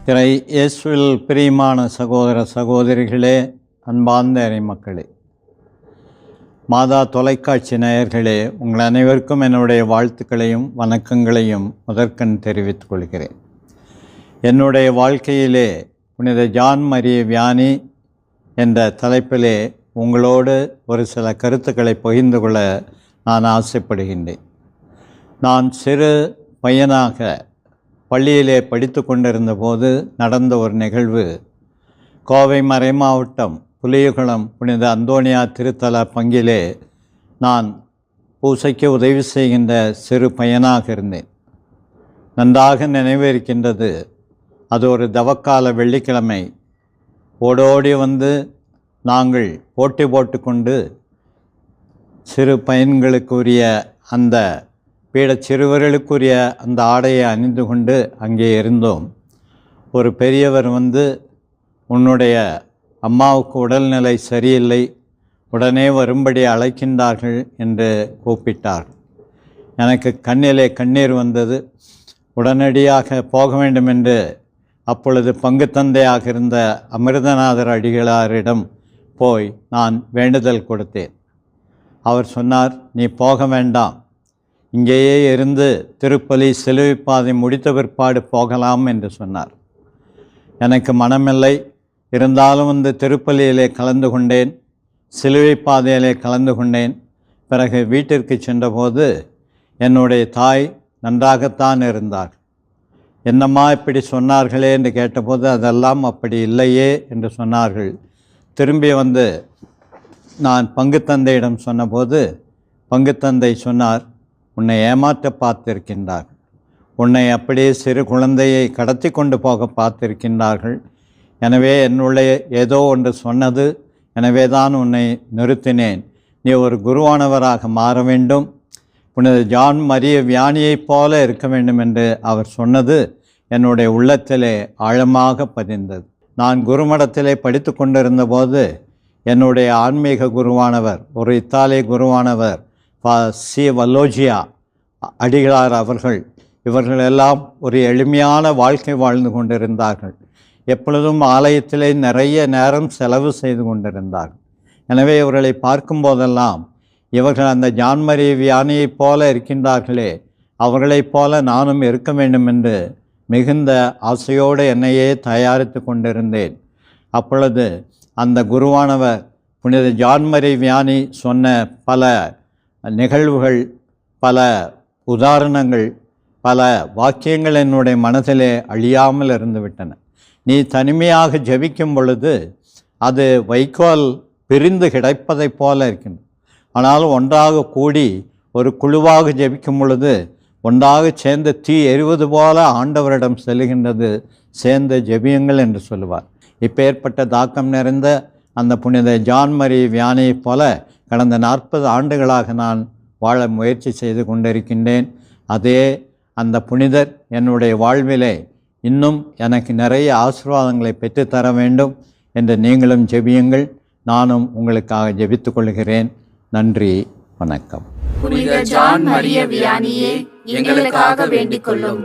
இறை இயேசுவில் பிரியமான சகோதர சகோதரிகளே, அன்பார்ந்த இறை மக்களே, மாதா தொலைக்காட்சி நேயர்களே, உங்கள் அனைவருக்கும் என்னுடைய வாழ்த்துக்களையும் வணக்கங்களையும் முதற்கண் தெரிவித்துக் கொள்கிறேன். என்னுடைய வாழ்க்கையிலே புனித ஜான் மரிய வியானி என்ற தலைப்பிலே உங்களோடு ஒரு சில கருத்துக்களை பகிர்ந்து கொள்ள நான் ஆசைப்படுகின்றேன். நான் சிறு பையனாக பள்ளியிலே படித்து கொண்டிருந்த போது நடந்த ஒரு நிகழ்வு. கோவை மறை மாவட்டம் புலியகுளம் புனித அந்தோனியா திருத்தல பங்கிலே நான் பூசைக்கு உதவி செய்கின்ற சிறு பையனாக இருந்தேன். நன்றாக நினைவிருக்கின்றது. அது ஒரு தவக்கால வெள்ளிக்கிழமை. ஓடோடி வந்து நாங்கள் போட்டி போட்டுக்கொண்டு சிறு பையன்களுக்குரிய அந்த சிறுவர்களுக்குரிய அந்த ஆடையை அணிந்து கொண்டு அங்கே இருந்தோம். ஒரு பெரியவர் வந்து, உன்னுடைய அம்மாவுக்கு உடல்நிலை சரியில்லை, உடனே வரும்படி அழைக்கின்றார்கள் என்று கூப்பிட்டார். எனக்கு கண்ணிலே கண்ணீர் வந்தது. உடனடியாக போக வேண்டும் என்று அப்பொழுது பங்கு தந்தையாக இருந்த அமிர்தநாதர் அடிகளாரிடம் போய் நான் வேண்டுதல் கொடுத்தேன். அவர் சொன்னார், நீ போக வேண்டாம், இங்கேயே இருந்து திருப்பலி சிலுவை பாதை முடித்த பிற்பாடு போகலாம் என்று சொன்னார். எனக்கு மனமில்லை. இருந்தாலும் வந்து திருப்பலியிலே கலந்து கொண்டேன், சிலுவை பாதையிலே கலந்து கொண்டேன். பிறகு வீட்டிற்கு சென்றபோது என்னுடைய தாய் நன்றாகத்தான் இருந்தார். என்னம்மா இப்படி சொன்னார்களே என்று கேட்டபோது, அதெல்லாம் அப்படி இல்லையே என்று சொன்னார்கள். திரும்பி வந்து நான் பங்கு தந்தையிடம் சொன்னபோது பங்கு தந்தை சொன்னார், உன்னை ஏமாற்ற பார்த்திருக்கின்றார்கள், உன்னை அப்படியே சிறு குழந்தையை கடத்தி கொண்டு போக பார்த்திருக்கின்றார்கள். எனவே என்னுடைய ஏதோ ஒன்று சொன்னது, எனவே தான் உன்னை நிறுத்தினேன். நீ ஒரு குருவானவராக மாற வேண்டும், புனித ஜான் மரிய வியானியைப் போல இருக்க வேண்டும் என்று அவர் சொன்னது என்னுடைய உள்ளத்திலே ஆழமாக பதிந்தது. நான் குருமடத்திலே படித்து கொண்டிருந்த போது என்னுடைய ஆன்மீக குருவானவர், ஒரு இத்தாலிய குருவானவர் சி வல்லோஜியா அடிகளார் அவர்கள், இவர்களெல்லாம் ஒரு எளிமையான வாழ்க்கை வாழ்ந்து கொண்டிருந்தார்கள். எப்பொழுதும் ஆலயத்திலே நிறைய நேரம் செலவு செய்து கொண்டிருந்தார்கள். எனவே இவர்களை பார்க்கும்போதெல்லாம், இவர்கள் அந்த ஜான் மரிய வியானியைப் போல இருக்கின்றார்களே, அவர்களைப் போல நானும் இருக்க வேண்டும் என்று மிகுந்த ஆசையோடு என்னையே தயாரித்து கொண்டிருந்தேன். அப்பொழுது அந்த குருவானவர் புனித ஜான் மரிய வியானி சொன்ன பல நிகழ்வுகள், பல உதாரணங்கள், பல வாக்கியங்கள் என்னுடைய மனதிலே அழியாமல் இருந்துவிட்டன. நீ தனிமையாக ஜெபிக்கும் பொழுது அது வைக்கோல் பிரிந்து கிடைப்பதைப் போல இருக்கின்றது. ஆனால் ஒன்றாக கூடி ஒரு குழுவாக ஜெபிக்கும் பொழுது ஒன்றாக சேர்ந்து தீ எரிவது போல ஆண்டவரிடம் செல்கின்றது. சேர்ந்து ஜெபியுங்கள் என்று சொல்லுவார். இப்பேற்பட்ட தாக்கம் நிறைந்த அந்த புனித ஜான் மரிய வியானியைப் போல கடந்த 40 ஆண்டுகளாக நான் வாழ முயற்சி செய்து கொண்டிருக்கின்றேன். அதே அந்த புனிதர் என்னுடைய வாழ்விலே இன்னும் எனக்கு நிறைய ஆசீர்வாதங்களை பெற்றுத்தர வேண்டும் என்று நீங்களும் ஜெபியுங்கள். நானும் உங்களுக்காக ஜெபித்துக் கொள்கிறேன். நன்றி, வணக்கம். புனித ஜான் மரிய வியானியே, எங்களுக்காக வேண்டிக் கொள்ளும்.